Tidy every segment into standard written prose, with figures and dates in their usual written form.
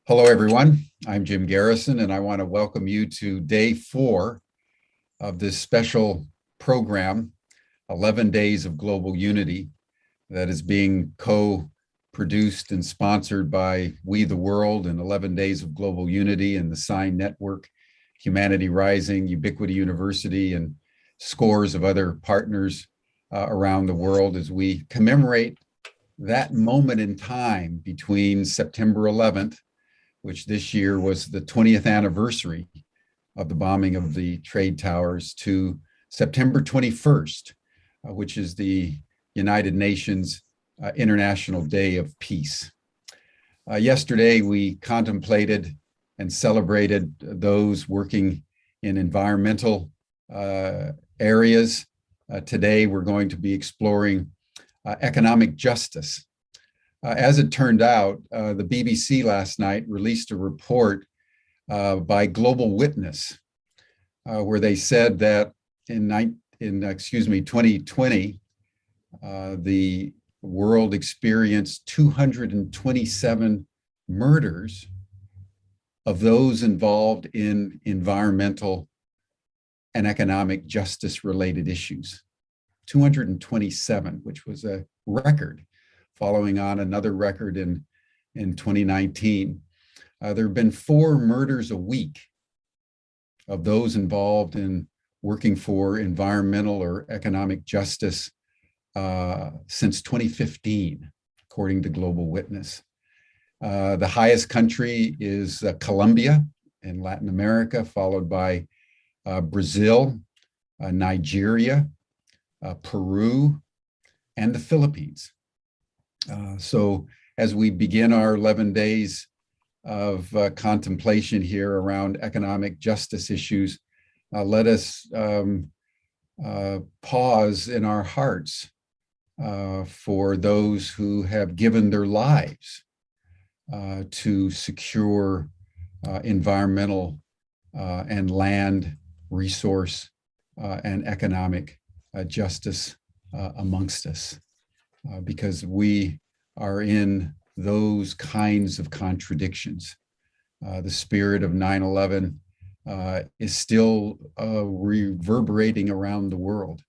Hello, everyone. I'm Jim Garrison, and I want to welcome you to day 4 of this special program, 11 Days of Global Unity, that is being co-produced and sponsored by We the World and 11 Days of Global Unity and the Sign Network, Humanity Rising, Ubiquity University, and scores of other partners around the world as we commemorate that moment in time between September 11th, which this year was the 20th anniversary of the bombing of the trade towers, to September 21st, which is the United Nations International Day of Peace. Yesterday, we contemplated and celebrated those working in environmental areas. Today, we're going to be exploring economic justice. As it turned out, the BBC last night released a report by Global Witness, where they said that in 2020, the world experienced 227 murders of those involved in environmental and economic justice related issues. 227, which was a record, following on another record in 2019. There have been 4 murders a week of those involved in working for environmental or economic justice since 2015, according to Global Witness. The highest country is Colombia in Latin America, followed by Brazil, Nigeria, Peru, and the Philippines. So as we begin our 11 days of contemplation here around economic justice issues, let us pause in our hearts for those who have given their lives to secure environmental and land resource and economic justice amongst us. Because we are in those kinds of contradictions. The spirit of 9/11 is still reverberating around the world.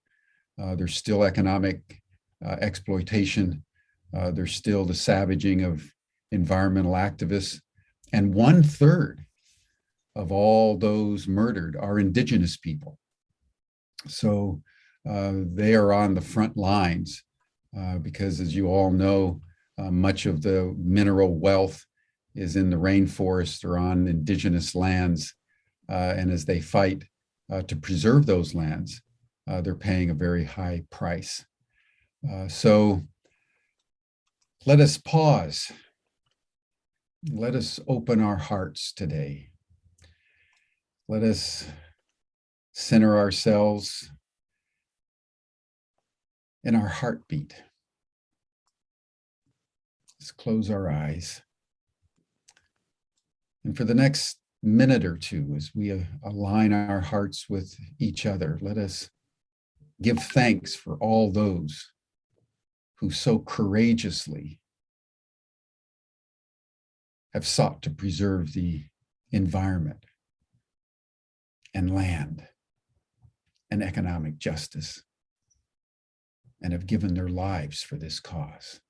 There's still economic exploitation. There's still the savaging of environmental activists. And 1/3 of all those murdered are indigenous people. So they are on the front lines. Because as you all know, much of the mineral wealth is in the rainforest or on indigenous lands. And as they fight to preserve those lands, they're paying a very high price. So let us pause. Let us open our hearts today. Let us center ourselves in our heartbeat. Let's close our eyes. And for the next minute or two, as we align our hearts with each other, let us give thanks for all those who so courageously have sought to preserve the environment and land and economic justice, and have given their lives for this cause.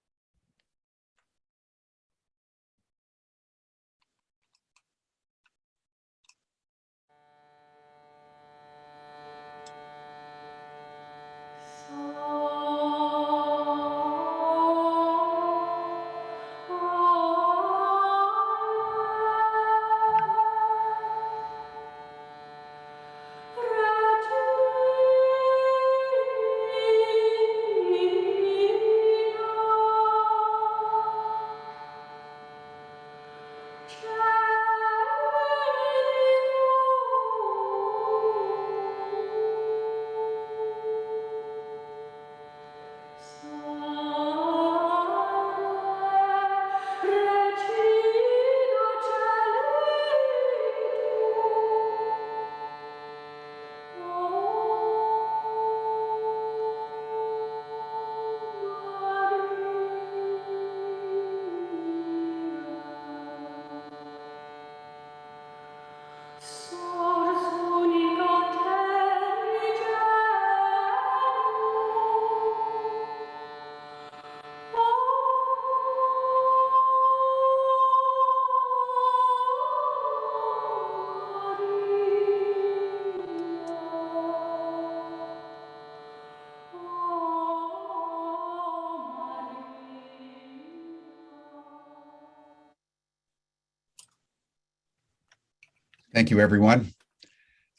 Thank you, everyone.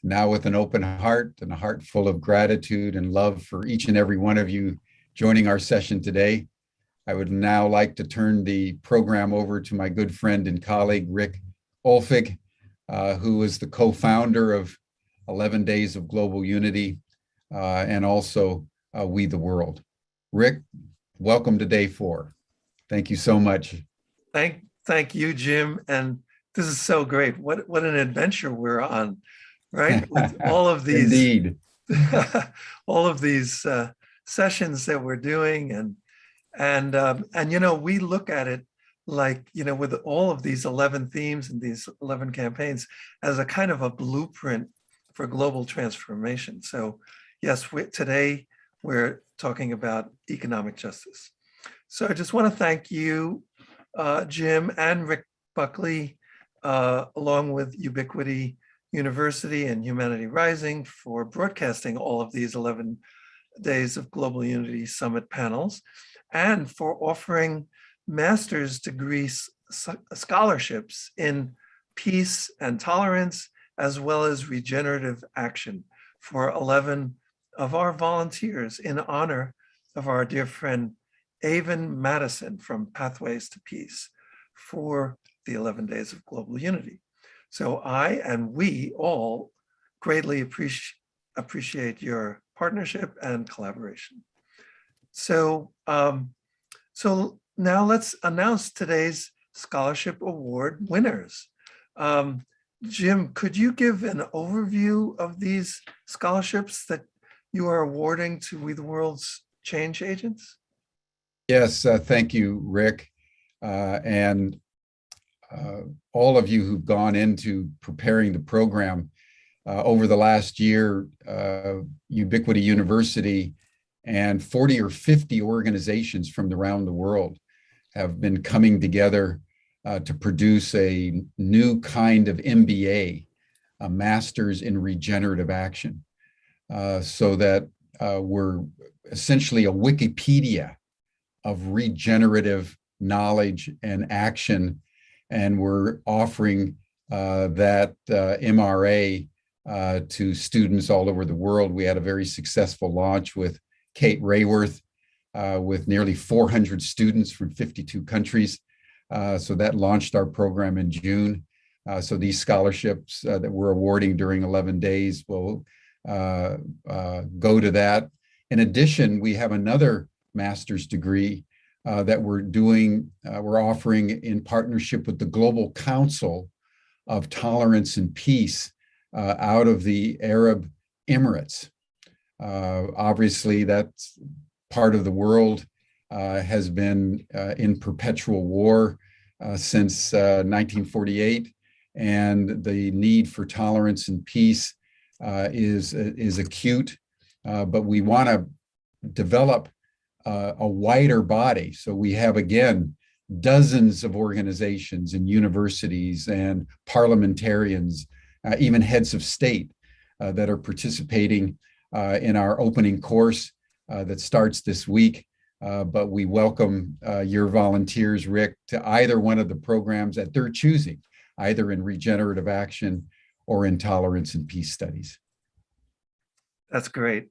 Now, with an open heart and a heart full of gratitude and love for each and every one of you joining our session today, I would now like to turn the program over to my good friend and colleague, Rick Olfig, who is the co-founder of 11 Days of Global Unity and also We the World. Rick, welcome to day 4. Thank you so much. Thank you, Jim. And this is so great. What an adventure we're on, right? With all of these, Indeed. all of these sessions that we're doing, and you know, we look at it like, you know, with all of these 11 themes and these 11 campaigns as a kind of a blueprint for global transformation. So yes, today we're talking about economic justice. So I just want to thank you, Jim and Rick Buckley, along with Ubiquity University and Humanity Rising, for broadcasting all of these 11 Days of Global Unity Summit panels, and for offering master's degree scholarships in peace and tolerance, as well as regenerative action for 11 of our volunteers in honor of our dear friend Avon Madison from Pathways to Peace for the 11 Days of Global Unity. So I and we all greatly appreciate your partnership and collaboration. So, so now let's announce today's scholarship award winners. Jim, could you give an overview of these scholarships that you are awarding to We the World's change agents? Yes, thank you, Rick. And all of you who've gone into preparing the program over the last year, Ubiquity University and 40 or 50 organizations from around the world have been coming together to produce a new kind of MBA, a Master's in Regenerative Action, so that we're essentially a Wikipedia of regenerative knowledge and action. And we're offering that MRA to students all over the world. We had a very successful launch with Kate Rayworth with nearly 400 students from 52 countries. So that launched our program in June. So these scholarships that we're awarding during 11 days will go to that. In addition, we have another master's degree that we're offering in partnership with the Global Council of Tolerance and Peace out of the Arab Emirates. Obviously, that part of the world has been in perpetual war since 1948, and the need for tolerance and peace is acute. But we want to develop a wider body. So we have, again, dozens of organizations and universities and parliamentarians, even heads of state that are participating in our opening course that starts this week. But we welcome your volunteers, Rick, to either one of the programs that they're choosing, either in regenerative action or in tolerance and peace studies. That's great.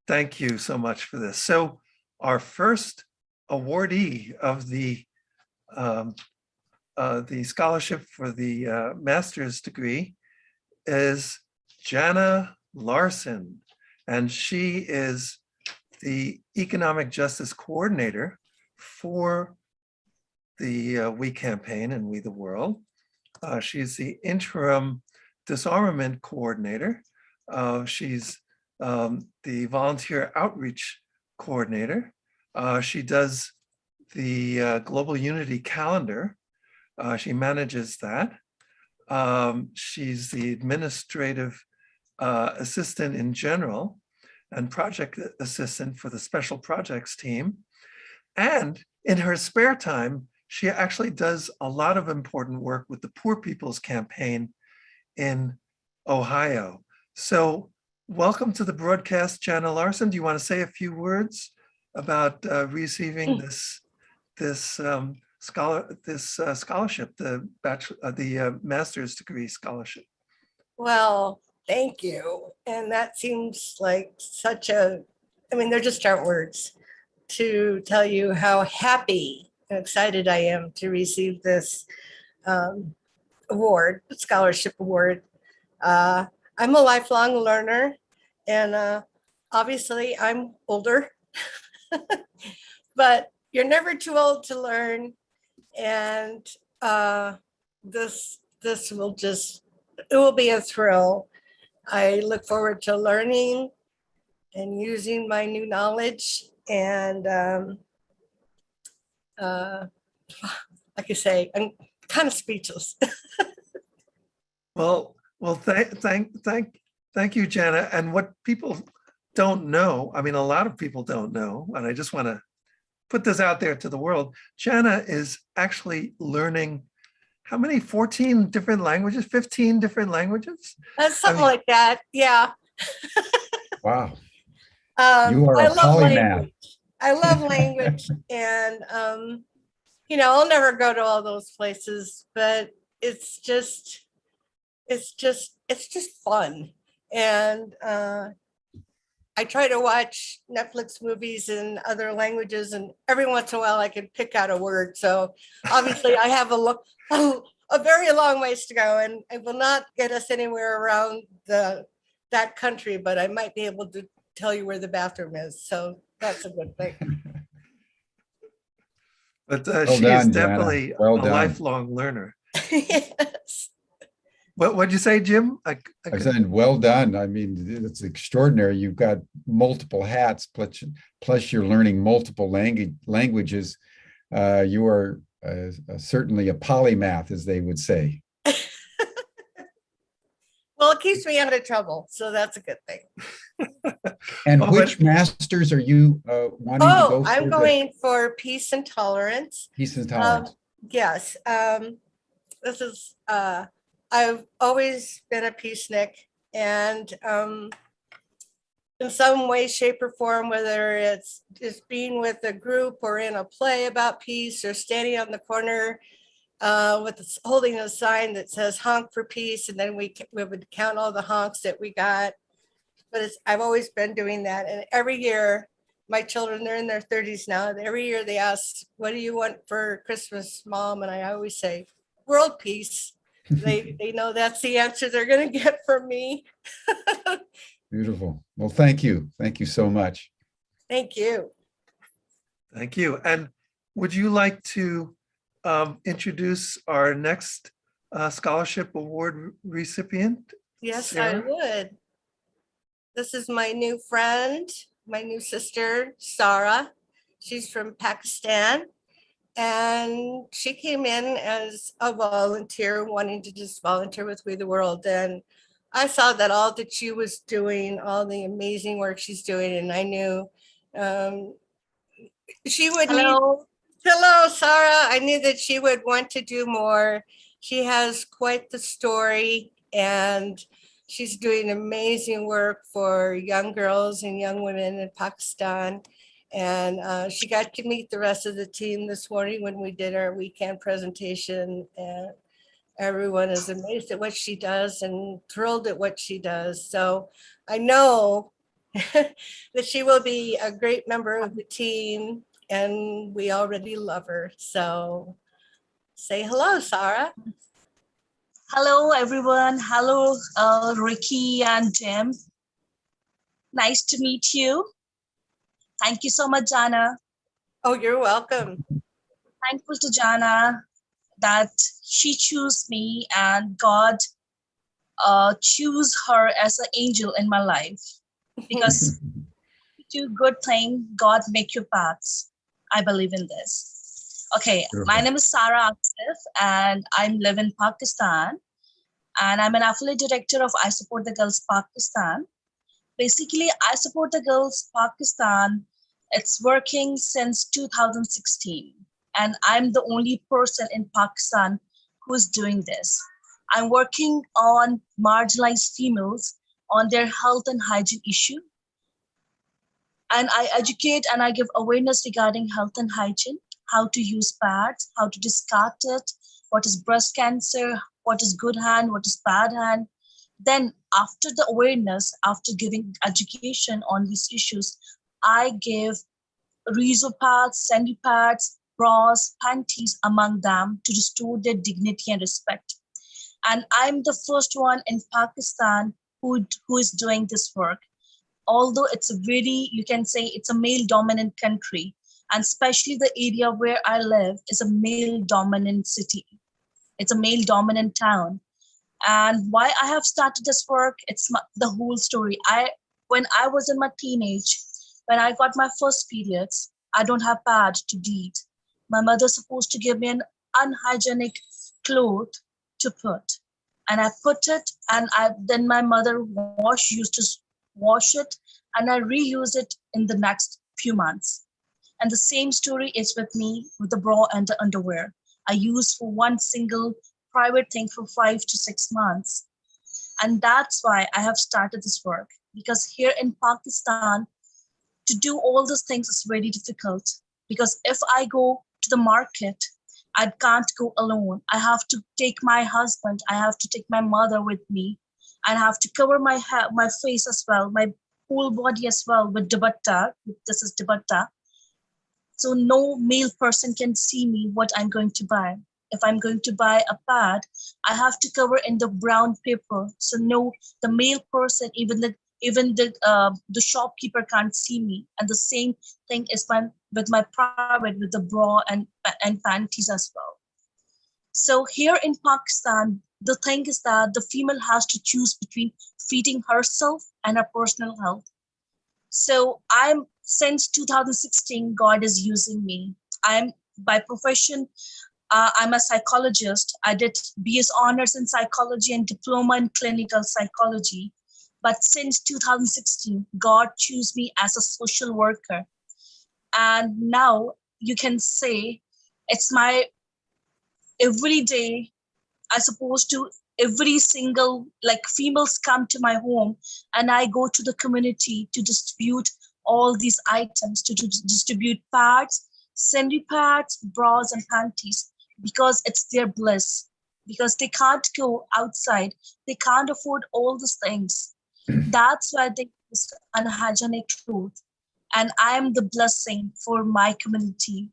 Thank you so much for this. So our first awardee of the scholarship for the master's degree is Jana Larson, and she is the Economic Justice Coordinator for the We campaign and We the World. She's the Interim Disarmament Coordinator. She's the Volunteer Outreach Coordinator. She does the Global Unity Calendar. She manages that. She's the Administrative Assistant in General and Project Assistant for the Special Projects team. And in her spare time, she actually does a lot of important work with the Poor People's Campaign in Ohio. So welcome to the broadcast, Jana Larson. Do you want to say a few words about receiving this scholarship, the master's degree scholarship? Well, thank you. And that seems like such a, I mean, there just aren't words to tell you how happy and excited I am to receive this award, scholarship award. I'm a lifelong learner, and obviously I'm older, but you're never too old to learn. And this will just, it will be a thrill. I look forward to learning and using my new knowledge. And like I say, I'm kind of speechless. Well, thank you, Jana. And what people don't know, I mean, a lot of people don't know, and I just want to put this out there to the world. Jana is actually learning how many? 14 different languages, 15 different languages? Something like that. Yeah. Wow. You are a polymath. I love language. And, I'll never go to all those places, but it's just fun. And I try to watch Netflix movies in other languages, and every once in a while I can pick out a word. So obviously I have a very long ways to go, and it will not get us anywhere around that country, but I might be able to tell you where the bathroom is. So that's a good thing. But Well she done, is Jana. definitely Well a done. lifelong learner. Yes. What'd you say, Jim? I said, well done. I mean, it's extraordinary. You've got multiple hats, plus you're learning multiple languages. You are certainly a polymath, as they would say. Well, it keeps me out of trouble, so that's a good thing. And which masters are you wanting to go for? I'm going for peace and tolerance. Peace and tolerance. Yes. This is, I've always been a peacenik, and in some way, shape, or form, whether it's just being with a group or in a play about peace or standing on the corner holding a sign that says honk for peace, and then we would count all the honks that we got. But I've always been doing that. And every year, my children, they're in their 30s now, and every year they ask, what do you want for Christmas, Mom? And I always say, world peace. They know that's the answer they're going to get from me. Beautiful. Well, thank you. Thank you so much. Thank you. Thank you. And would you like to introduce our next scholarship award recipient? Yes, Sarah? I would. This is my new friend, my new sister, Sarah. She's from Pakistan. And she came in as a volunteer, wanting to just volunteer with We the World. And I saw that all that she was doing, all the amazing work she's doing, and I knew she would Hello, Sarah. I knew that she would want to do more. She has quite the story, and she's doing amazing work for young girls and young women in Pakistan. And she got to meet the rest of the team this morning when we did our weekend presentation. And everyone is amazed at what she does and thrilled at what she does. So I know that she will be a great member of the team, and we already love her. So say hello, Sarah. Hello, everyone. Hello, Ricky and Jim. Nice to meet you. Thank you so much, Jana. Oh, you're welcome. Thankful to Jana that she chose me and God choose her as an angel in my life. Because to do good thing, God make your paths. I believe in this. Okay, my name is Sarah Aksif, and I live in Pakistan. And I'm an affiliate director of I Support the Girls Pakistan. Basically, I Support the Girls Pakistan. It's working since 2016. And I'm the only person in Pakistan who's doing this. I'm working on marginalized females on their health and hygiene issue. And I educate and I give awareness regarding health and hygiene, how to use pads, how to discard it, what is breast cancer, what is good hand, what is bad hand, Then after the awareness, after giving education on these issues, I give reso pads, sandy pads, bras, panties among them to restore their dignity and respect. And I'm the first one in Pakistan who is doing this work. Although it's a very, you can say it's a male dominant country, and especially the area where I live is a male dominant city. It's a male dominant town. And why I have started this work, the whole story. When I was in my teenage, when I got my first periods, I don't have pad to bleed. My mother's supposed to give me an unhygienic cloth to put. And I put it, and then my mother used to wash it, and I reuse it in the next few months. And the same story is with me with the bra and the underwear. I use for one single private thing for 5 to 6 months. And that's why I have started this work, because here in Pakistan, to do all these things is very difficult, because if I go to the market, I can't go alone. I have to take my husband, I have to take my mother with me, and I have to cover my face as well, my whole body as well with dupatta. This is dupatta. So no male person can see me what I'm going to buy. If I'm going to buy a pad, I have to cover in the brown paper. So no, the male person, even the shopkeeper can't see me. And the same thing is with my private, with the bra and panties as well. So here in Pakistan, the thing is that the female has to choose between feeding herself and her personal health. So since 2016, God is using me. I'm by profession, I'm a psychologist. I did BS honors in psychology and diploma in clinical psychology. But since 2016, God chose me as a social worker. And now you can say it's my every day, I suppose to every single, like females come to my home and I go to the community to distribute all these items, to distribute pads, sandy pads, bras and panties, because it's their bliss, because they can't go outside. They can't afford all these things. That's why they use unhygienic clothes. And I am the blessing for my community.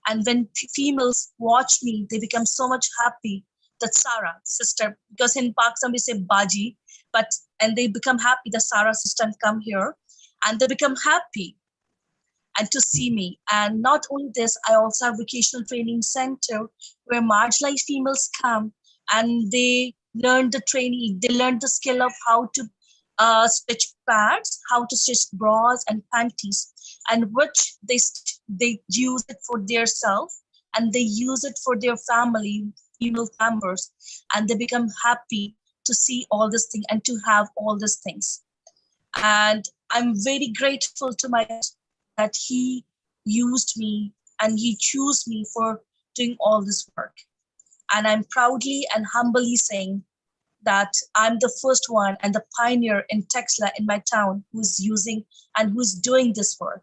And when females watch me, they become so much happy that Sarah, sister, because in Pakistan we say Baji, and they become happy that Sarah, sister, come here, and they become happy and to see me. And not only this, I also have vocational training center where marginalized females come and they learn the training, they learn the skill of how to stitch pads, how to stitch bras and panties, and which they use it for their self and they use it for their family, female members, and they become happy to see all this thing and to have all these things. And I'm very grateful to my God that he used me and he chose me for doing all this work. And I'm proudly and humbly saying that I'm the first one and the pioneer in Texla in my town who's using and who's doing this work.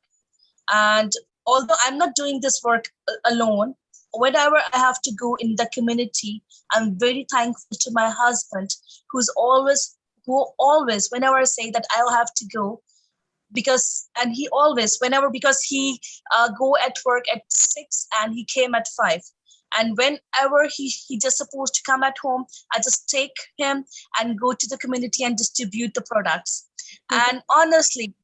And although I'm not doing this work alone, whenever I have to go in the community, I'm very thankful to my husband who always, whenever I say that I'll have to go, because he go at work at 6 and he came at 5. And whenever he just supposed to come at home, I just take him and go to the community and distribute the products. Mm-hmm. And honestly,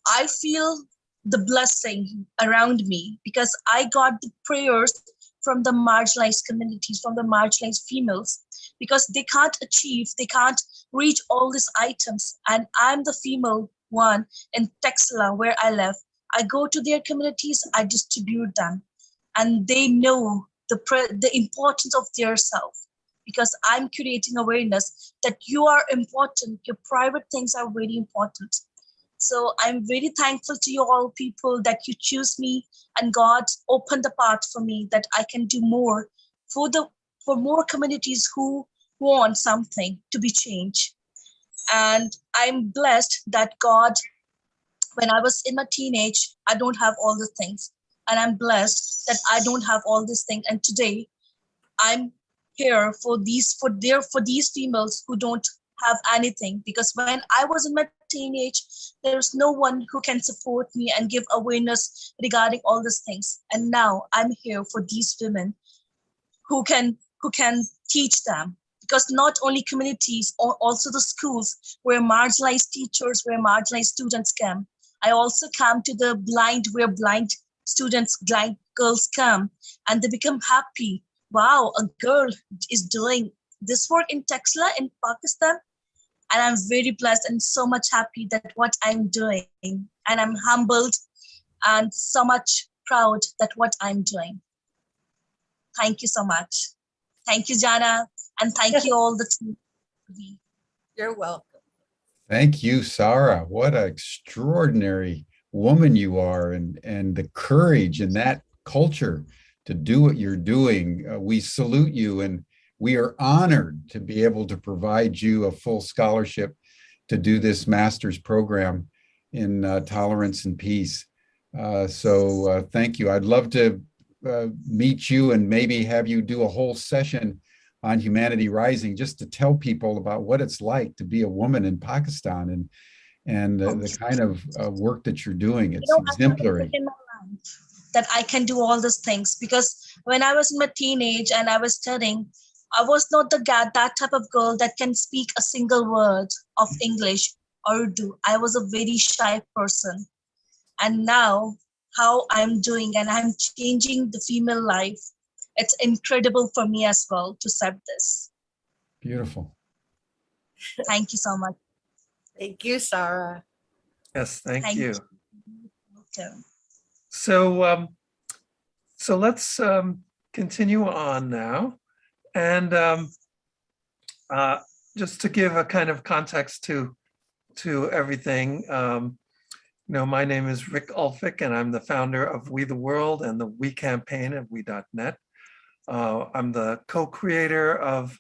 I feel the blessing around me because I got the prayers from the marginalized communities, from the marginalized females, because they can't reach all these items. And I'm the female one in Texla where I live. I go to their communities, I distribute them, and they know the importance of their self, because I'm creating awareness that you are important. Your private things are very important. So I'm very thankful to you all people that you choose me, and God opened the path for me that I can do more for more communities who want something to be changed. And I'm blessed that God, when I was in my teenage, I don't have all the things. And I'm blessed that I don't have all these things. And today I'm here for these females who don't have anything, because when I was in my teenage, there's no one who can support me and give awareness regarding all these things. And now I'm here for these women who can teach them. Because not only communities, or also the schools where marginalized teachers, where marginalized students come. I also come to the blind, where blind students, blind girls come, and they become happy. Wow, a girl is doing this work in Texla in Pakistan. And I'm very blessed and so much happy that what I'm doing. And I'm humbled and so much proud that what I'm doing. Thank you so much. Thank you, Jana. And thank you all the team. You're welcome. Thank you, Sarah. What an extraordinary woman you are, and the courage in that culture to do what you're doing. We salute you, and we are honored to be able to provide you a full scholarship to do this master's program in tolerance and peace. So thank you. I'd love to meet you and maybe have you do a whole session on Humanity Rising, just to tell people about what it's like to be a woman in Pakistan, and the kind of work that you're doing. It's exemplary. That I can do all these things, because when I was in my teenage and I was studying, I was not that type of girl that can speak a single word of English or Urdu. I was a very shy person. And now how I'm doing, and I'm changing the female life. It's incredible for me as well to serve this. Beautiful. Thank you so much. Thank you, Sarah. Yes, thank you. Okay. So, so let's continue on now, and just to give a kind of context to everything. My name is Rick Ulfik, and I'm the founder of We the World and the We campaign at We.net. I'm the co-creator of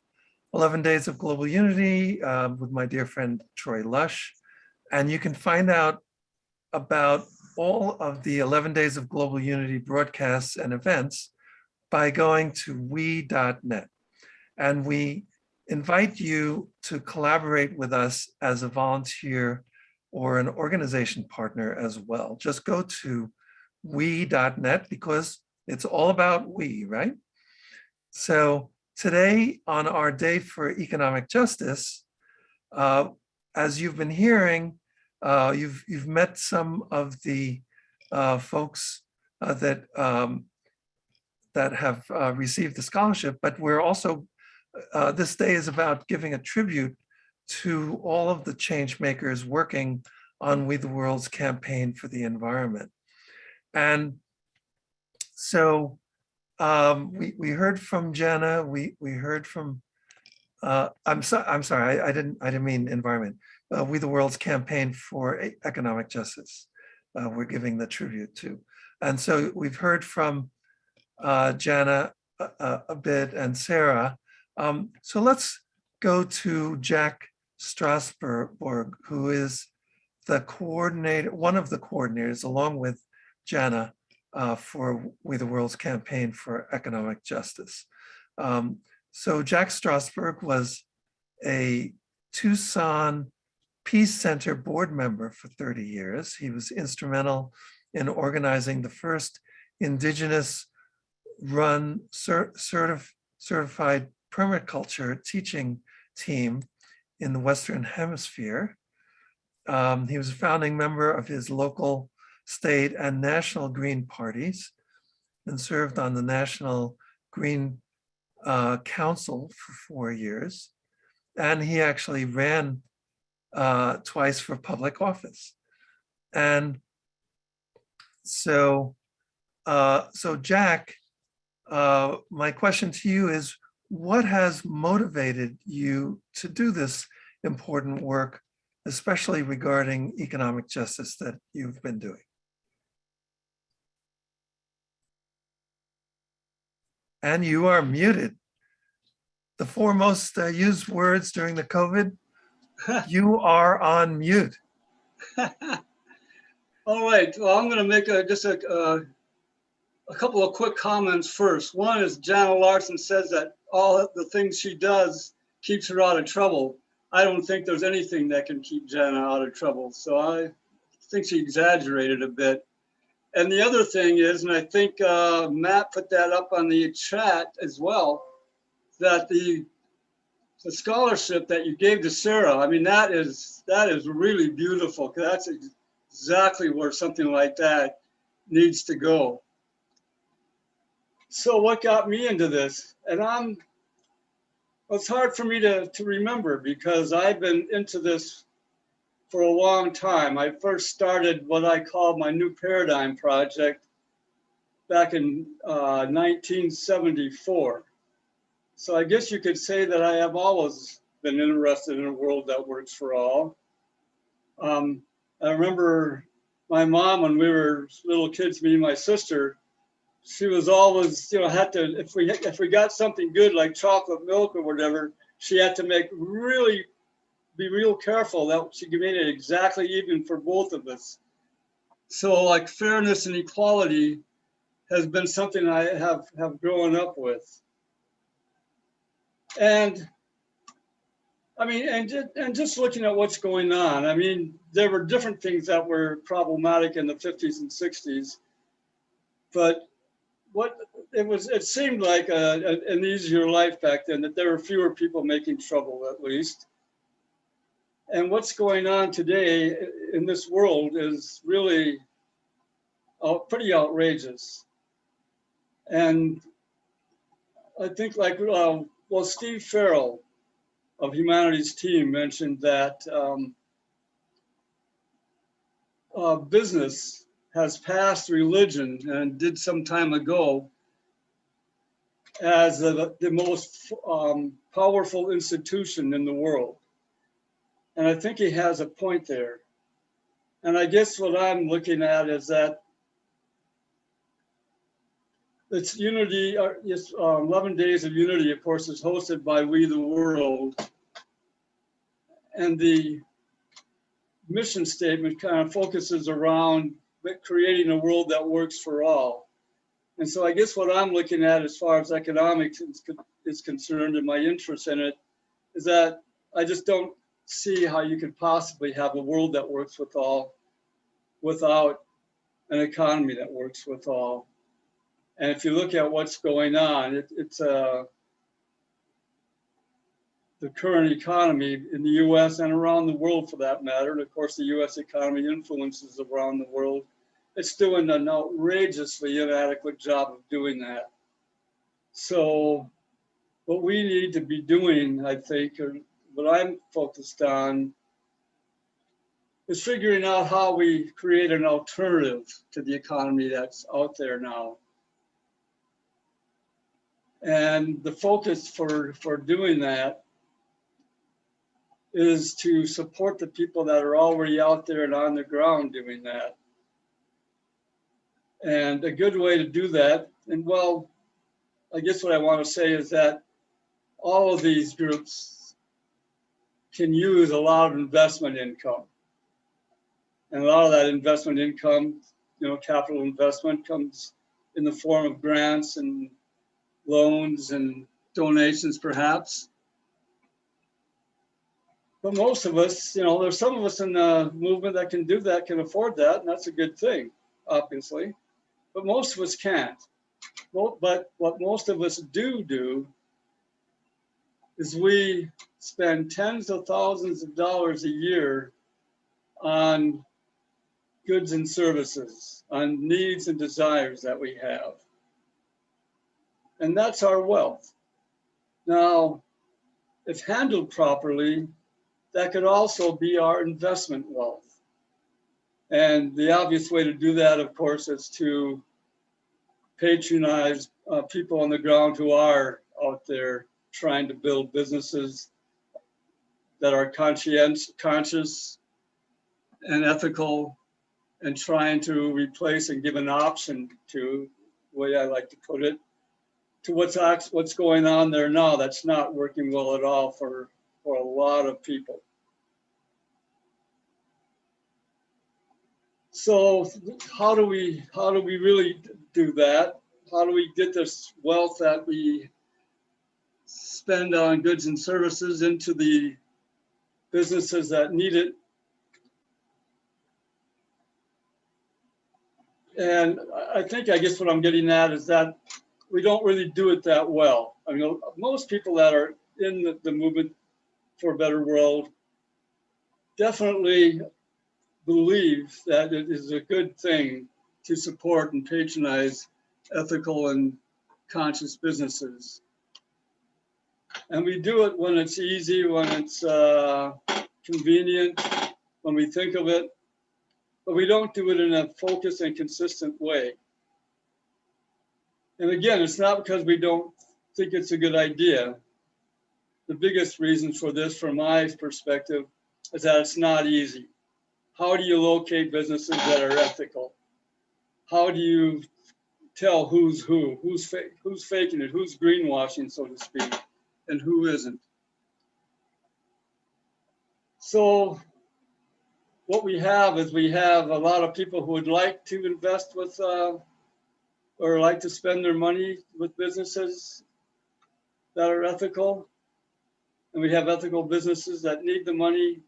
11 Days of Global Unity with my dear friend Troy Lush. And you can find out about all of the 11 Days of Global Unity broadcasts and events by going to We.net. And we invite you to collaborate with us as a volunteer or an organization partner as well. Just go to We.net, because it's all about we, right? So today, on our Day for Economic Justice, as you've been hearing, you've met some of the folks that have received the scholarship, but we're also, this day is about giving a tribute to all of the change makers working on We the World's campaign for the environment. And so we heard from Jana, we heard from, I'm sorry, I didn't mean environment. We the World's campaign for economic justice, we're giving the tribute to. And so we've heard from Jana a bit, and Sarah. So let's go to Jack Strasburg, who is the coordinator, one of the coordinators, along with Jana, for We the World's campaign for economic justice. So Jack Strasburg was a Tucson Peace Center board member for 30 years. He was instrumental in organizing the first Indigenous-run certified permaculture teaching team in the Western Hemisphere. He was a founding member of his local, state, and national Green parties, and served on the National Green Council for 4 years. And he actually ran twice for public office. And so, Jack, my question to you is, what has motivated you to do this important work, especially regarding economic justice that you've been doing? And you are muted. The four most used words during the COVID, you are on mute. All right, well, I'm gonna make just a couple of quick comments first. One is Jana Larson says that all the things she does keeps her out of trouble. I don't think there's anything that can keep Jana out of trouble. So I think she exaggerated a bit. And the other thing is, and I think Matt put that up on the chat as well, that the scholarship that you gave to Sarah, I mean, that is really beautiful, because that's exactly where something like that needs to go. So what got me into this? And it's hard for me to remember, because I've been into this for a long time. I first started what I call my New Paradigm Project back in 1974. So I guess you could say that I have always been interested in a world that works for all. I remember my mom, when we were little kids, me and my sister, she was always, had to, if we got something good like chocolate milk or whatever, she had to be real careful that she made it exactly even for both of us. So like fairness and equality has been something I have grown up with. And I mean, and just looking at what's going on, I mean, there were different things that were problematic in the 50s and 60s, but it seemed like an easier life back then, that there were fewer people making trouble, at least. And what's going on today in this world is really pretty outrageous. And I think Steve Farrell of Humanity's team mentioned that business has passed religion, and did some time ago, as the most powerful institution in the world. And I think he has a point there. And I guess what I'm looking at is that it's Unity, 11 Days of Unity, of course, is hosted by We the World. And the mission statement kind of focuses around creating a world that works for all. And so I guess what I'm looking at as far as economics is concerned, and my interest in it, is that I just don't see how you could possibly have a world that works with all without an economy that works with all. And if you look at what's going on, it's the current economy in the US and around the world for that matter, and of course the US economy influences around the world, it's doing an outrageously inadequate job of doing that. So what we need to be doing, I think, or what I'm focused on, is figuring out how we create an alternative to the economy that's out there now. And the focus for doing that is to support the people that are already out there and on the ground doing that. And a good way to do that, and well, I guess what I want to say is that all of these groups can use a lot of investment income. And a lot of that investment income, capital investment, comes in the form of grants and loans and donations, perhaps. But most of us, there's some of us in the movement that can do that, can afford that, and that's a good thing, obviously. But most of us can't. But what most of us do is we spend tens of thousands of dollars a year on goods and services, on needs and desires that we have. And that's our wealth. Now, if handled properly, that could also be our investment wealth. And the obvious way to do that, of course, is to patronize people on the ground who are out there trying to build businesses that are conscious and ethical, and trying to replace and give an option to, the way I like to put it, to what's going on there now that's not working well at all for a lot of people. So how do we really do that? How do we get this wealth that we spend on goods and services into the businesses that need it. And I guess what I'm getting at is that we don't really do it that well. I mean, most people that are in the movement for a better world definitely believe that it is a good thing to support and patronize ethical and conscious businesses. And we do it when it's easy, when it's convenient, when we think of it, but we don't do it in a focused and consistent way. And again, it's not because we don't think it's a good idea. The biggest reason for this, from my perspective, is that it's not easy. How do you locate businesses that are ethical? How do you tell who's who, who's faking it, who's greenwashing, so to speak, and who isn't? So what we have is we have a lot of people who would like to invest with or like to spend their money with businesses that are ethical. And we have ethical businesses that need the money.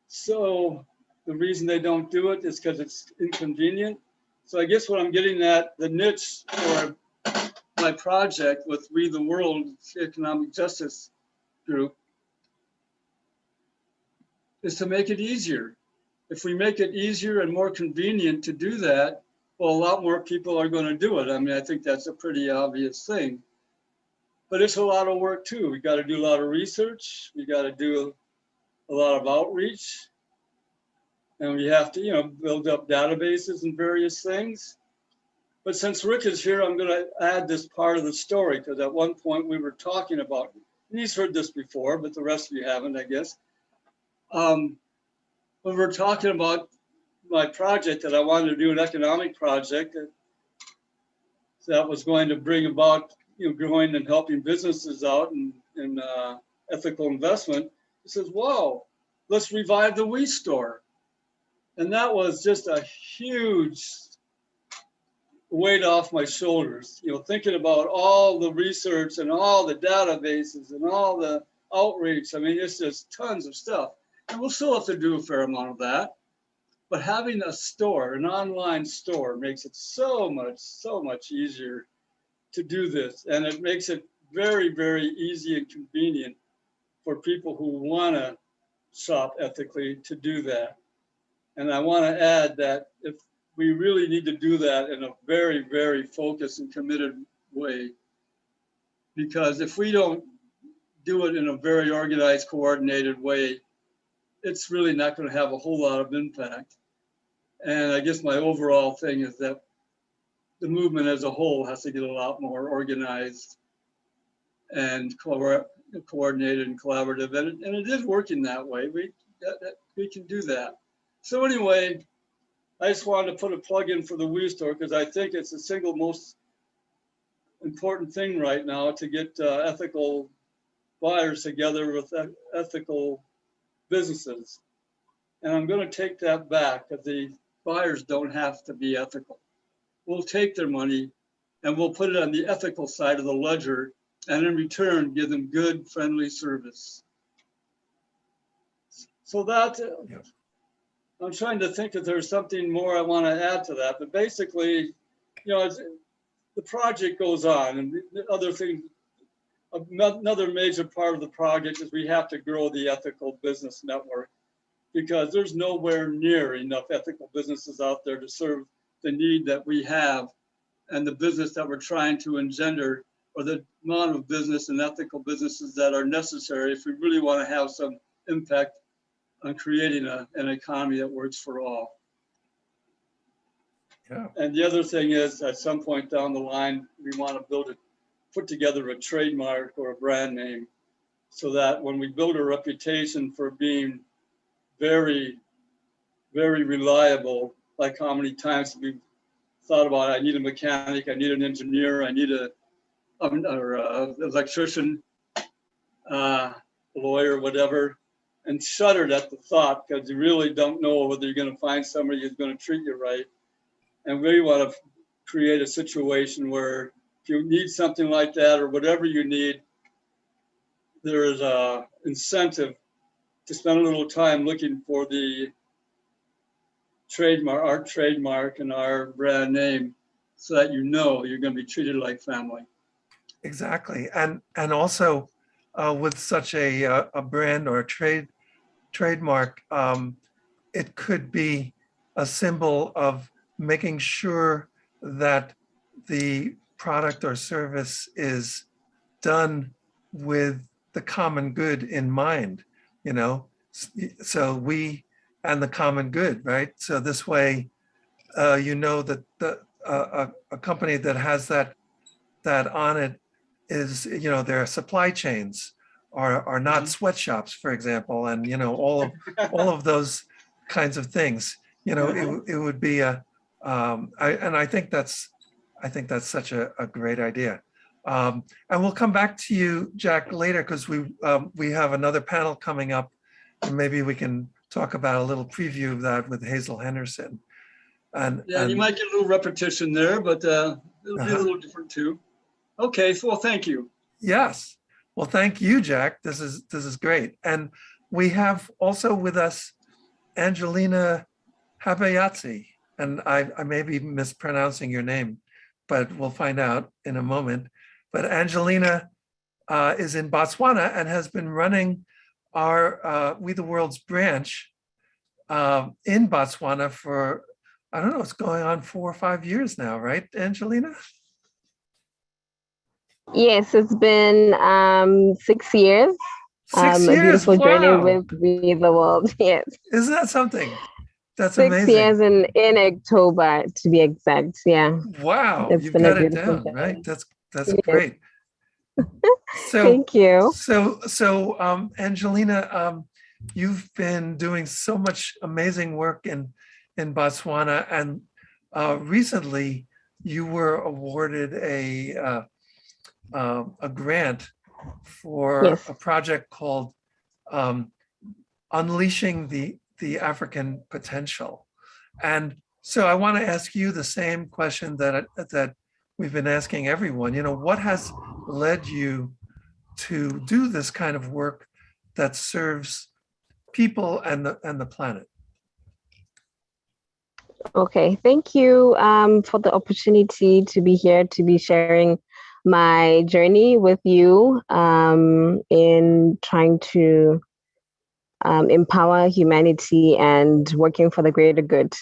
So the reason they don't do it is because it's inconvenient. So I guess what I'm getting at, the niche for my project with We the World Economic Justice Group, is to make it easier. If we make it easier and more convenient to do that, well, a lot more people are going to do it. I mean, I think that's a pretty obvious thing. But it's a lot of work too. We got to do a lot of research. We got to do a lot of outreach. And we have to, build up databases and various things. But since Rick is here, I'm going to add this part of the story, because at one point we were talking about, and he's heard this before, but the rest of you haven't, I guess. When we're talking about my project that I wanted to do, an economic project that was going to bring about, growing and helping businesses out and ethical investment, he says, wow, let's revive the We store. And that was just a huge weight off my shoulders, thinking about all the research and all the databases and all the outreach. I mean, it's just tons of stuff. And we'll still have to do a fair amount of that. But having a store, an online store, makes it so much easier to do this. And it makes it very, very easy and convenient for people who want to shop ethically to do that. And I want to add that if we really need to do that in a very, very focused and committed way, because if we don't do it in a very organized, coordinated way, it's really not going to have a whole lot of impact. And I guess my overall thing is that the movement as a whole has to get a lot more organized and coordinated and collaborative. And it is working that way. We can do that. So anyway, I just wanted to put a plug in for the We store, because I think it's the single most important thing right now to get ethical buyers together with ethical businesses. And I'm going to take that back, because the buyers don't have to be ethical. We'll take their money and we'll put it on the ethical side of the ledger, and in return, give them good, friendly service. So that, I'm trying to think if there's something more I want to add to that, but basically, the project goes on, and the other thing, another major part of the project is we have to grow the ethical business network, because there's nowhere near enough ethical businesses out there to serve the need that we have and the business that we're trying to engender, or the amount of business and ethical businesses that are necessary if we really want to have some impact on creating an economy that works for all. Yeah. And the other thing is, at some point down the line, we want to put together a trademark or a brand name, so that when we build a reputation for being very, very reliable, like how many times we've thought about, I need a mechanic, I need an engineer, I need an electrician, lawyer, whatever, and shuddered at the thought, because you really don't know whether you're going to find somebody who's going to treat you right. And we want to create a situation where if you need something like that, or whatever you need, there is a incentive to spend a little time looking for the trademark, our trademark and our brand name, so that you know you're going to be treated like family. Exactly. And also with such a brand or a trademark, it could be a symbol of making sure that the product or service is done with the common good in mind, you know? So we and the common good, right? So this way, you know that a company that has that on it is, you know, their supply chains are not sweatshops, for example, and you know all of those kinds of things. You know, it would be a, I think that's such a great idea. And we'll come back to you, Jack, later because we have another panel coming up, and maybe we can talk about a little preview of that with Hazel Henderson. And you might get a little repetition there, but it'll be a little different too. Okay, so well, thank you. Yes. Well, thank you, Jack. This is great. And we have also with us Angelina Habayatsi. And I may be mispronouncing your name, but we'll find out in a moment. But Angelina is in Botswana and has been running our We the World's branch in Botswana for, I don't know, it's going on 4 or 5 years now, right, Angelina? Yes, it's been 6 years. 6 years, a beautiful journey wow. with We the World. Yes. Isn't that something? That's 6 amazing. years in October, to be exact. Yeah. Wow, It's you've been a got it beautiful down, journey. right? That's Yes. great. So Thank you. So Angelina, you've been doing so much amazing work in Botswana, and recently you were awarded a grant for Yes. a project called Unleashing the African Potential. And so I want to ask you the same question that we've been asking everyone. You know, what has led you to do this kind of work that serves people and the planet? Okay, thank you for the opportunity to be here, to be sharing my journey with you in trying to empower humanity and working for the greater good.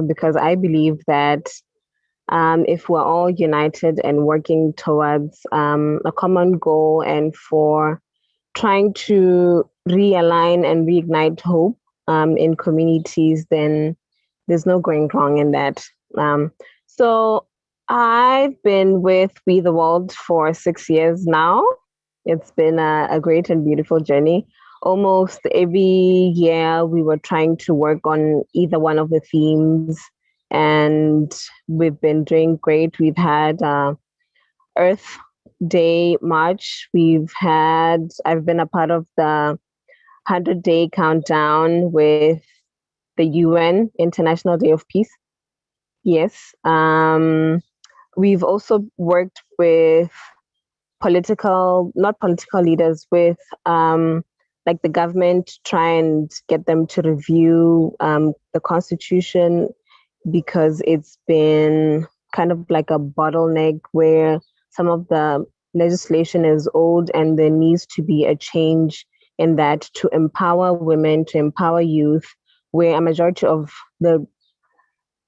Because I believe that if we're all united and working towards a common goal and for trying to realign and reignite hope in communities, then there's no going wrong in that. So I've been with We the World for 6 years now. It's been a great and beautiful journey. Almost every year we were trying to work on either one of the themes, and we've been doing great. We've had Earth Day March. I've been a part of the 100-day countdown with the UN International Day of Peace. Yes. We've also worked with not political leaders, with like the government, to try and get them to review the Constitution, because it's been kind of like a bottleneck where some of the legislation is old, and there needs to be a change in that to empower women, to empower youth, where a majority of the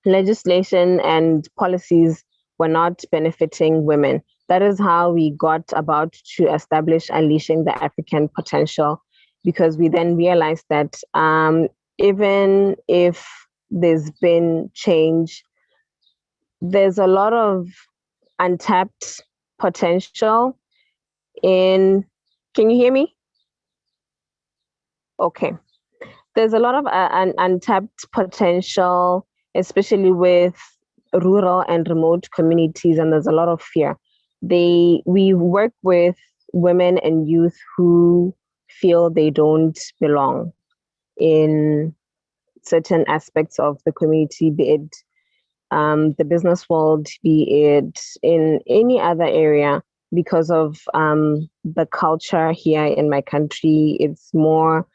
legislation and policies were not benefiting women. That is how we got about to establish Unleashing the African Potential, because we then realized that even if there's been change, there's a lot of untapped potential in, can you hear me? Okay. There's a lot of untapped potential, especially with rural and remote communities, and there's a lot of fear. We work with women and youth who feel they don't belong in certain aspects of the community, be it the business world, be it in any other area. because of the culture here in my country. It's more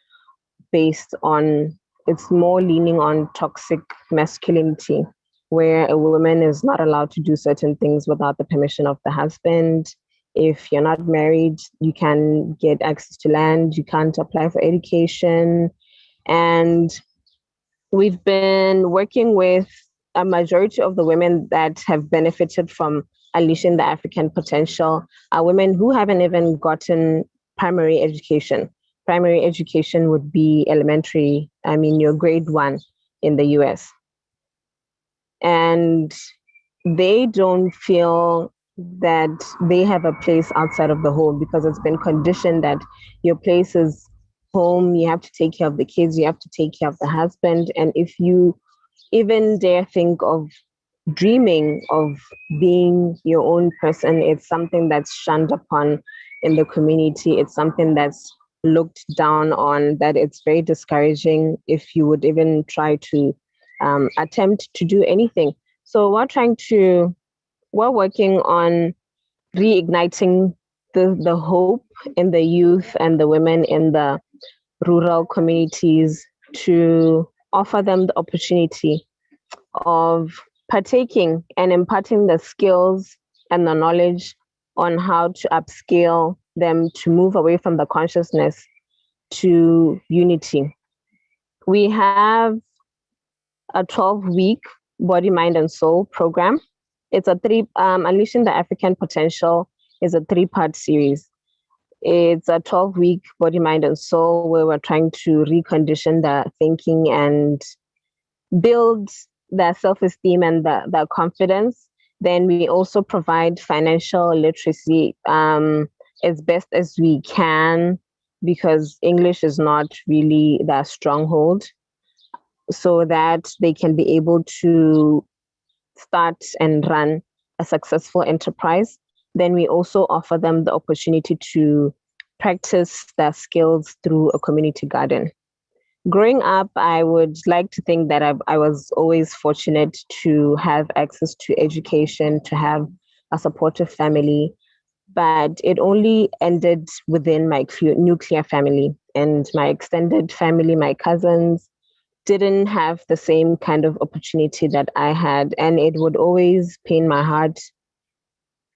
leaning on toxic masculinity, where a woman is not allowed to do certain things without the permission of the husband. If you're not married, you can get access to land, you can't apply for education. And we've been working with a majority of the women that have benefited from unleashing the African potential are women who haven't even gotten primary education. Primary education would be elementary, your grade 1 in the US. And they don't feel that they have a place outside of the home because it's been conditioned that your place is home, you have to take care of the kids, you have to take care of the husband. And if you even dare think of dreaming of being your own person, it's something that's shunned upon in the community. It's something that's looked down on, that it's very discouraging if you would even try to attempt to do anything. So we're working on reigniting the hope in the youth and the women in the rural communities to offer them the opportunity of partaking and imparting the skills and the knowledge on how to upscale them to move away from the consciousness to unity. We have a 12-week body, mind, and soul program. It's Unleashing the African Potential is a 3-part series. It's a 12-week body, mind, and soul where we're trying to recondition the thinking and build their self-esteem and the confidence. Then we also provide financial literacy as best as we can, because English is not really their stronghold, so that they can be able to start and run a successful enterprise. Then we also offer them the opportunity to practice their skills through a community garden. Growing up, I would like to think that I was always fortunate to have access to education, to have a supportive family, but it only ended within my nuclear family. And my extended family, my cousins, didn't have the same kind of opportunity that I had. And it would always pain my heart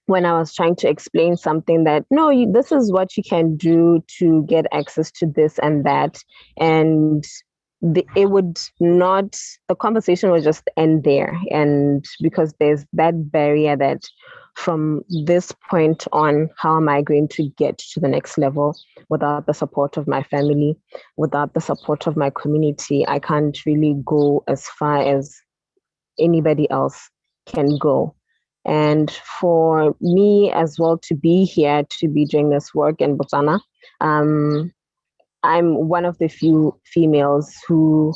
when I was trying to explain something that, no, this is what you can do to get access to this and that. And the conversation would just end there. And because there's that barrier that from this point on, how am I going to get to the next level without the support of my family, without the support of my community? I can't really go as far as anybody else can go. And for me as well to be here, to be doing this work in Botswana, I'm one of the few females who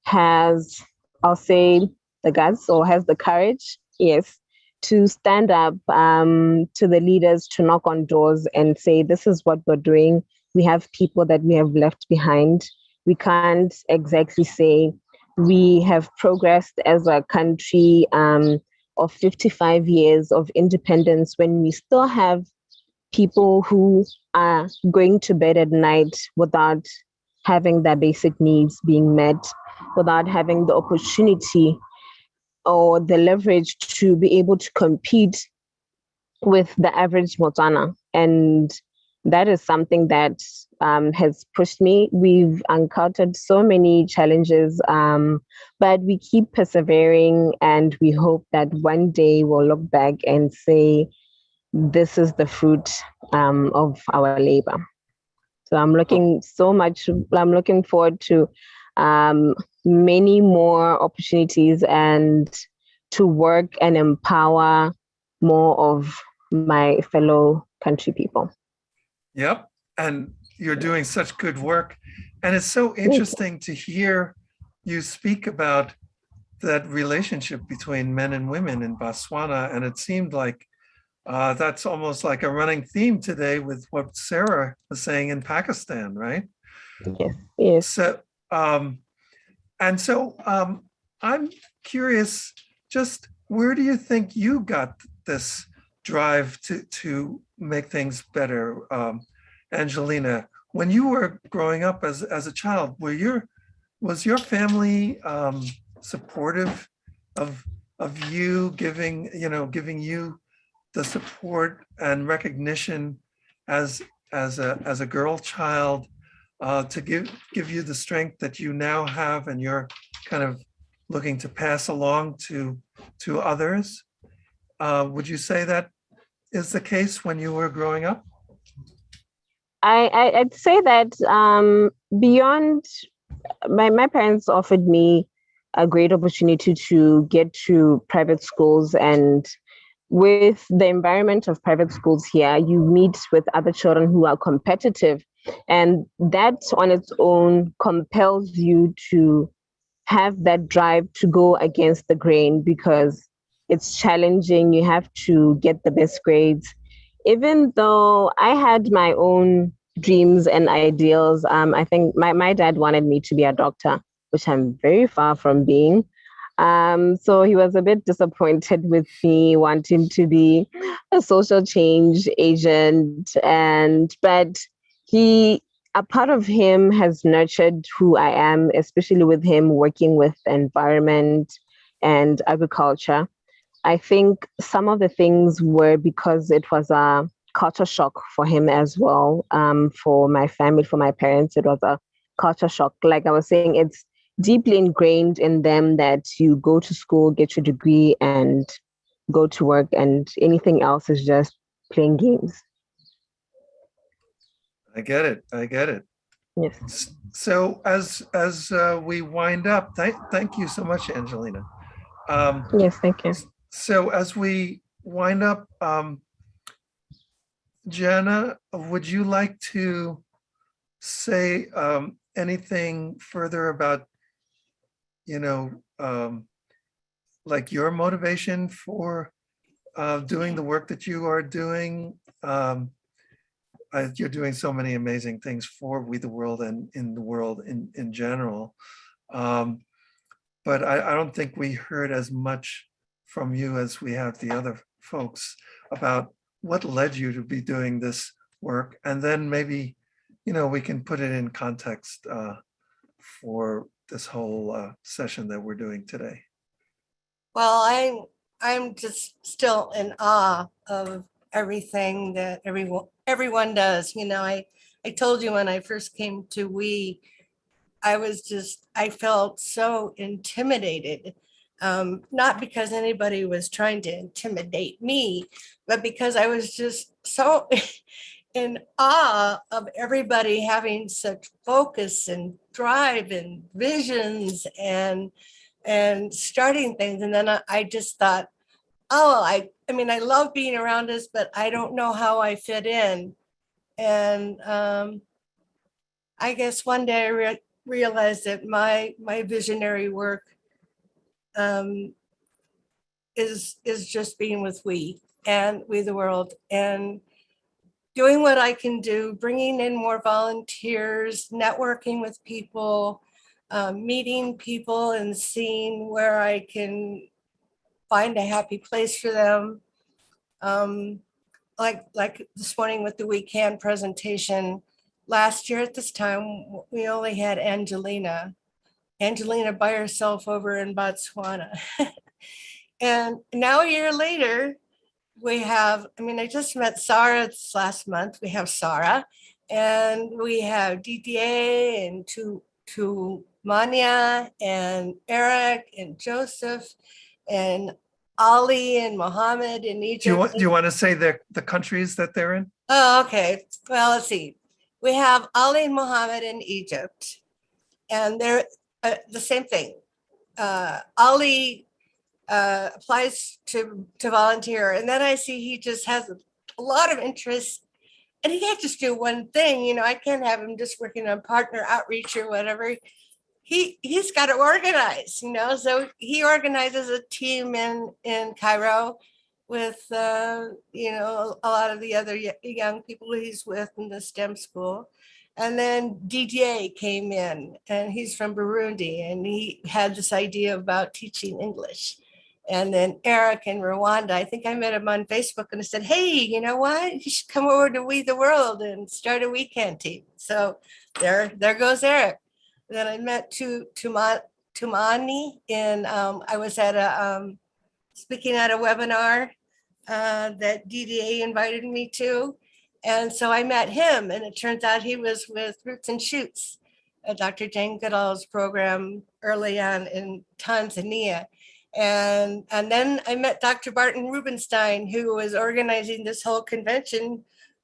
has, I'll say, the guts or has the courage, yes, to stand up to the leaders, to knock on doors and say, this is what we're doing. We have people that we have left behind. We can't exactly say we have progressed as a country of 55 years of independence when we still have people who are going to bed at night without having their basic needs being met, without having the opportunity or the leverage to be able to compete with the average Botswana. And that is something that has pushed me. We've encountered so many challenges, but we keep persevering, and we hope that one day we'll look back and say, this is the fruit of our labor. So I'm looking forward to many more opportunities and to work and empower more of my fellow country people. Yep. And you're doing such good work. And it's so interesting to hear you speak about that relationship between men and women in Botswana. And it seemed like that's almost like a running theme today with what Sarah was saying in Pakistan, right? Yes. So, I'm curious, just where do you think you got this drive to make things better. Angelina, when you were growing up as a child, was your family supportive of you, giving you the support and recognition as a girl child, to give you the strength that you now have, and you're kind of looking to pass along to others? Would you say that is the case when you were growing up? I'd say that beyond my parents offered me a great opportunity to get to private schools, and with the environment of private schools here, you meet with other children who are competitive, and that on its own compels you to have that drive to go against the grain, because it's challenging. You have to get the best grades. Even though I had my own dreams and ideals, I think my dad wanted me to be a doctor, which I'm very far from being. So he was a bit disappointed with me wanting to be a social change agent, but a part of him has nurtured who I am, especially with him working with environment and agriculture. I think some of the things were because it was a culture shock for him as well. For my family, for my parents, it was a culture shock. Like I was saying, it's deeply ingrained in them that you go to school, get your degree, and go to work, and anything else is just playing games. I get it. Yes. So as we wind up, thank you so much, Angelina. Yes, thank you. So as we wind up, Jana, would you like to say anything further about, like your motivation for doing the work that you are doing? You're doing so many amazing things for We the World and in the world in general. But I don't think we heard as much from you as we have the other folks about what led you to be doing this work. And then maybe, we can put it in context for this whole session that we're doing today. Well, I'm just still in awe of everything that everyone does. I told you when I first came to I felt so intimidated, not because anybody was trying to intimidate me, but because I was just so in awe of everybody having such focus and drive and visions and starting things. And then I just thought, oh, I mean, I love being around us, but I don't know how I fit in. And I guess one day I realized that my visionary work is just being with We the World, and doing what I can do, bringing in more volunteers, networking with people, meeting people and seeing where I can find a happy place for them. Like this morning with the We Can presentation. Last year at this time, we only had Angelina by herself over in Botswana. And now a year later, we have, I just met Sarah this last month. We have Sarah, and we have DDA and Manya and Eric and Joseph and Ali and Mohammed in Egypt. Do you want to say the countries that they're in? Oh, okay. Well, let's see. We have Ali and Mohammed in Egypt, and they're the same thing. Ali applies to volunteer, and then I see he just has a lot of interest, and he can't just do one thing. I can't have him just working on partner outreach or whatever. He's got to organize, so he organizes a team in Cairo with a lot of the other young people he's with in the STEM school. And then DJ came in, and he's from Burundi, and he had this idea about teaching English. And then Eric in Rwanda, I think I met him on Facebook and I said, hey, you know what? You should come over to We the World and start a weekend team. So there goes Eric. Then I met Tumani in, I was at speaking at a webinar that DDA invited me to. And so I met him, and it turns out he was with Roots and Shoots, Dr. Jane Goodall's program early on in Tanzania. And then I met Dr. Barton Rubenstein, who was organizing this whole convention,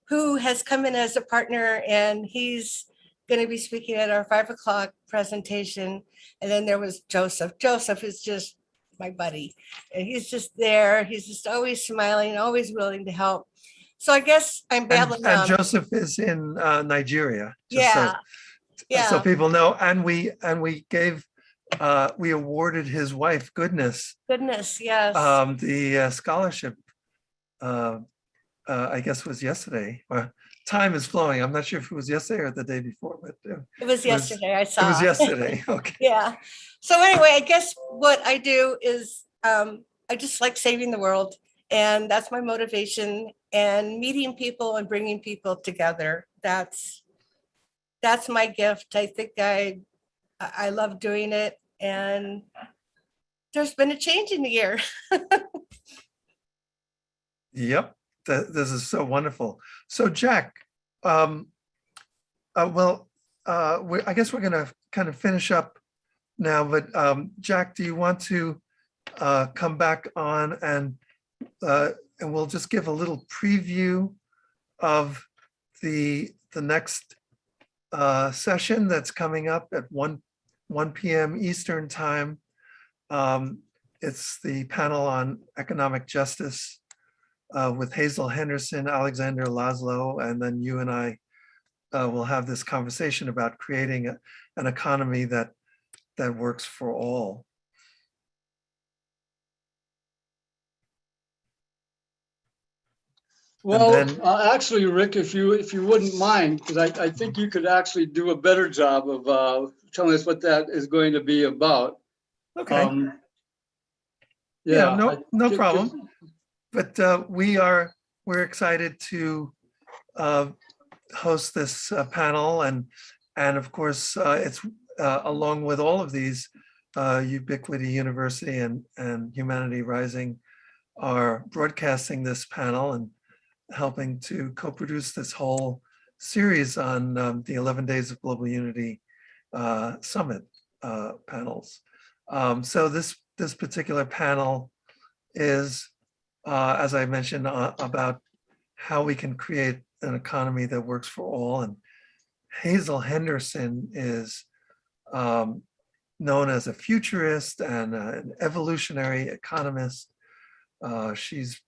who has come in as a partner, and he's going to be speaking at our 5 o'clock presentation. And then there was Joseph. Joseph is just my buddy. And he's just there. He's just always smiling, always willing to help. So I guess I'm babbling And on. Joseph is in Nigeria. So Yeah. people know. And we gave, we awarded his wife, Goodness, Yes. the scholarship, I guess was yesterday. Time is flowing. I'm not sure if it was yesterday or the day before, but It was yesterday. I saw. It was yesterday. Okay. Yeah. So anyway, I guess what I do is I just like saving the world, and that's my motivation. And meeting people and bringing people together. That's my gift. I think I love doing it, and there's been a change in the year. Yep. This is so wonderful. So Jack, I guess we're going to kind of finish up now, but Jack, do you want to come back on and we'll just give a little preview of the next session that's coming up at 1 p.m. Eastern time. It's the panel on economic justice with Hazel Henderson, Alexander Laszlo, and then you and I will have this conversation about creating an economy that works for all. Well, then, actually, Rick, if you wouldn't mind, because I think you could actually do a better job of telling us what that is going to be about. okay. Yeah, no problem. But we're excited to host this panel, and of course it's along with all of these, Ubiquity University and Humanity Rising are broadcasting this panel and helping to co-produce this whole series on the 11 Days of Global Unity Summit panels. So this particular panel is, as I mentioned, about how we can create an economy that works for all. And Hazel Henderson is known as a futurist and an evolutionary economist. She's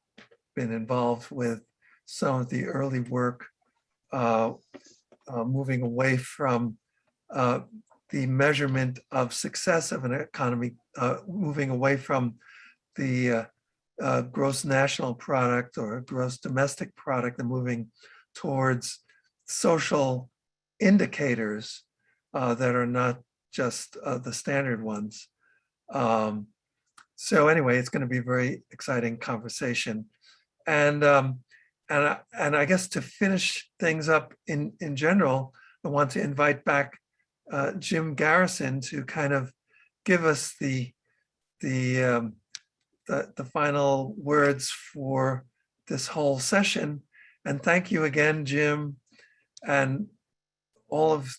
been involved with some of the early work moving away from the measurement of success of an economy, moving away from the gross national product or gross domestic product and moving towards social indicators that are not just the standard ones. So anyway, it's going to be a very exciting conversation. And I guess to finish things up in general, I want to invite back Jim Garrison to kind of give us the final words for this whole session. And thank you again, Jim, and all of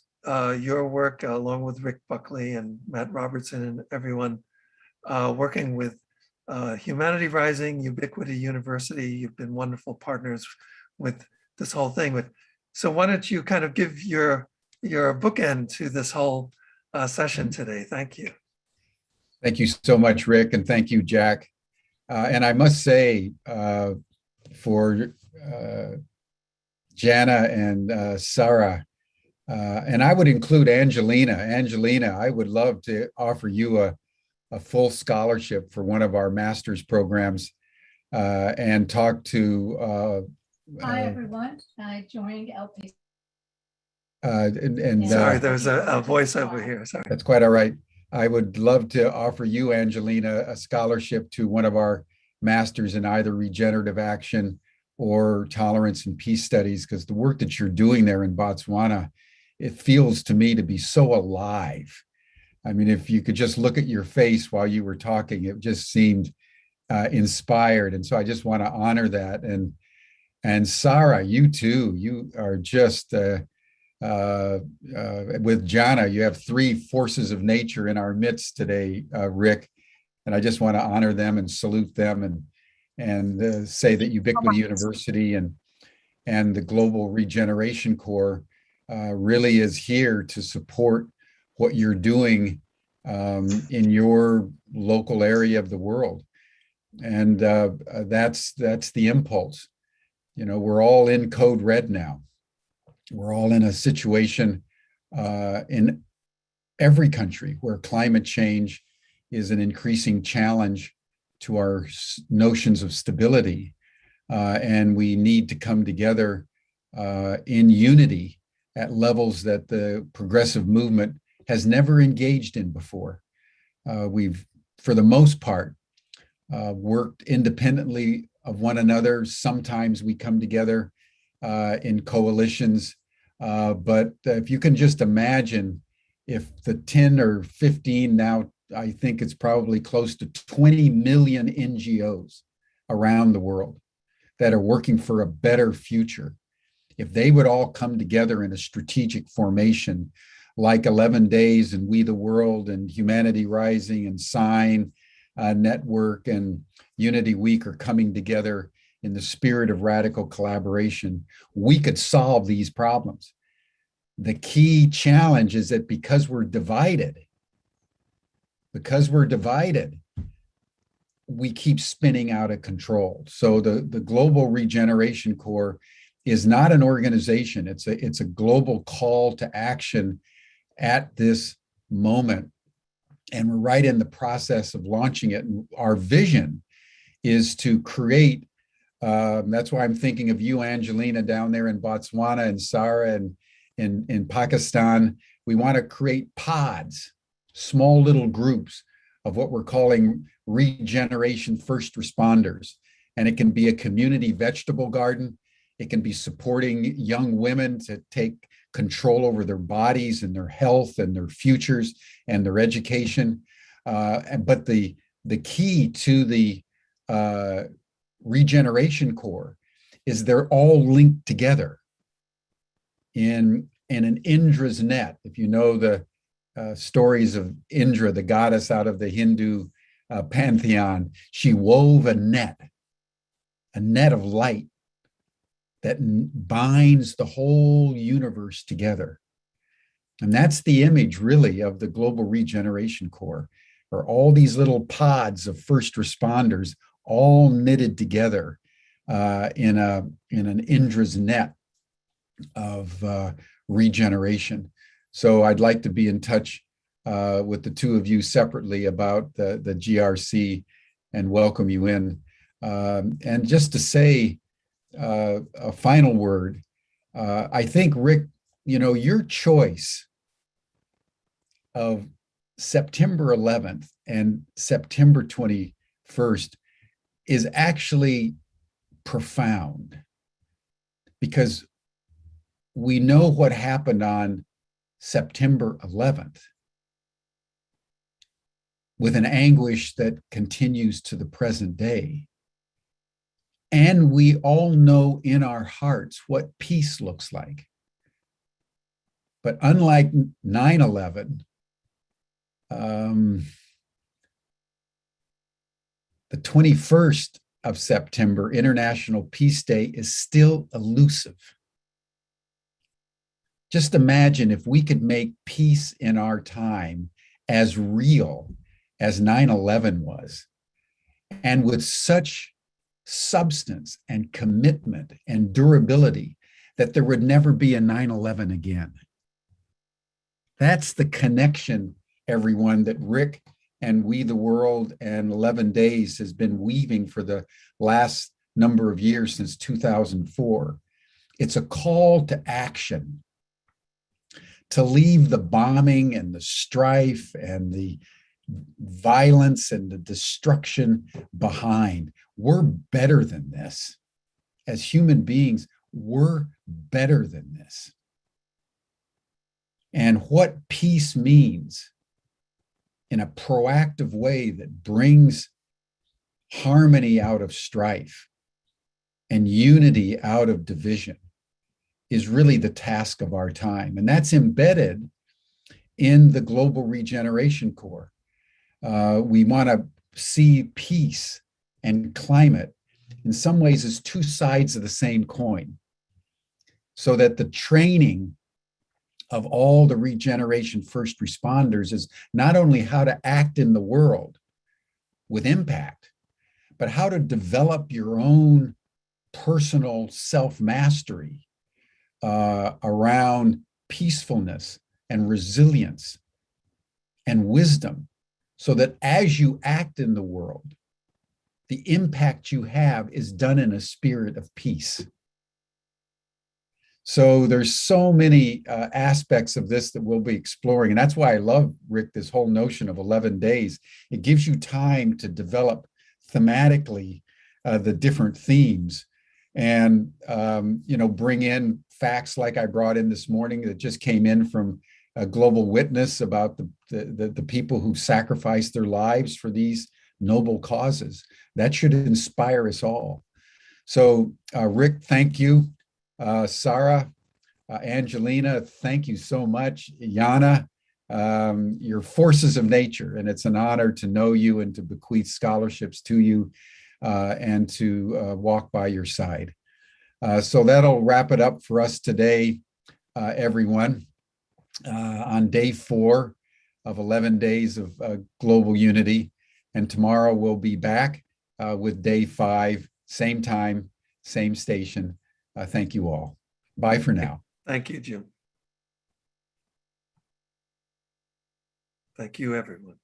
your work, along with Rick Buckley and Matt Robertson and everyone working with Humanity Rising, Ubiquity University. You've been wonderful partners with this whole thing. So why don't you kind of give your bookend to this whole session today? Thank you. Thank you so much, Rick, and thank you, Jack. And I must say, for Jana and Sarah, and I would include Angelina. Angelina, I would love to offer you a full scholarship for one of our master's programs and talk to. Hi, everyone. I joined LPC. And Sorry, there's a voice over here. Sorry. That's quite all right. I would love to offer you, Angelina, a scholarship to one of our masters in either regenerative action or tolerance and peace studies, because the work that you're doing there in Botswana, it feels to me to be so alive. I mean, if you could just look at your face while you were talking, it just seemed inspired. And so I just want to honor that. And Sarah, you too, you are just, with Jana, you have three forces of nature in our midst today, Rick. And I just want to honor them and salute them and say that Ubiquity University and the Global Regeneration Corps really is here to support what you're doing in your local area of the world. And that's the impulse. You know, we're all in code red now. We're all in a situation in every country where climate change is an increasing challenge to our notions of stability. And we need to come together in unity at levels that the progressive movement has never engaged in before. We've, for the most part, worked independently of one another. Sometimes we come together in coalitions, but if you can just imagine if the 10 or 15, now I think it's probably close to 20 million NGOs around the world that are working for a better future, if they would all come together in a strategic formation like 11 Days and We the World and Humanity Rising and Sign Network and Unity Week are coming together in the spirit of radical collaboration, we could solve these problems. The key challenge is that because we're divided, we keep spinning out of control. So the Global Regeneration Corps is not an organization. It's a global call to action at this moment. And we're right in the process of launching it. And our vision is to create, that's why I'm thinking of you, Angelina, down there in Botswana, and Sarah in Pakistan. We want to create pods, small little groups of what we're calling regeneration first responders. And it can be a community vegetable garden. It can be supporting young women to take control over their bodies and their health and their futures and their education. But the key to the Regeneration Corps is they're all linked together in an Indra's net. If you know the stories of Indra, the goddess out of the Hindu pantheon, she wove a net of light that binds the whole universe together. And that's the image really of the Global Regeneration Corps, or all these little pods of first responders all knitted together in an Indra's net of regeneration. So I'd like to be in touch with the two of you separately about the GRC and welcome you in. And just to say a final word, I think, Rick, you know, your choice of September 11th and September 21st is actually profound, because we know what happened on September 11th with an anguish that continues to the present day. And we all know in our hearts what peace looks like. But unlike 9/11, the 21st of September, International Peace Day, is still elusive. Just imagine if we could make peace in our time as real as 9/11 was, and with such substance and commitment and durability that there would never be a 9/11 again. That's the connection, everyone, that Rick and We the World and 11 Days has been weaving for the last number of years, since 2004. It's a call to action to leave the bombing and the strife and the violence and the destruction behind. We're better than this. As human beings, we're better than this. And what peace means in a proactive way that brings harmony out of strife and unity out of division is really the task of our time. And that's embedded in the Global Regeneration Corps. We want to see peace and climate in some ways as two sides of the same coin, so that the training of all the regeneration first responders is not only how to act in the world with impact, but how to develop your own personal self-mastery around peacefulness and resilience and wisdom, so that as you act in the world, the impact you have is done in a spirit of peace. So there's so many aspects of this that we'll be exploring. And that's why I love, Rick, this whole notion of 11 days. It gives you time to develop thematically the different themes and, bring in facts like I brought in this morning that just came in from a Global Witness about the people who sacrificed their lives for these noble causes. That should inspire us all. So, Rick, thank you. Sarah, Angelina, thank you so much. Jana, you're forces of nature, and it's an honor to know you and to bequeath scholarships to you and to walk by your side. So that'll wrap it up for us today, everyone, on day 4 of 11 days of global unity. And tomorrow we'll be back with day 5, same time, same station. Thank you all. Bye for now. Thank you, Jim. Thank you, everyone.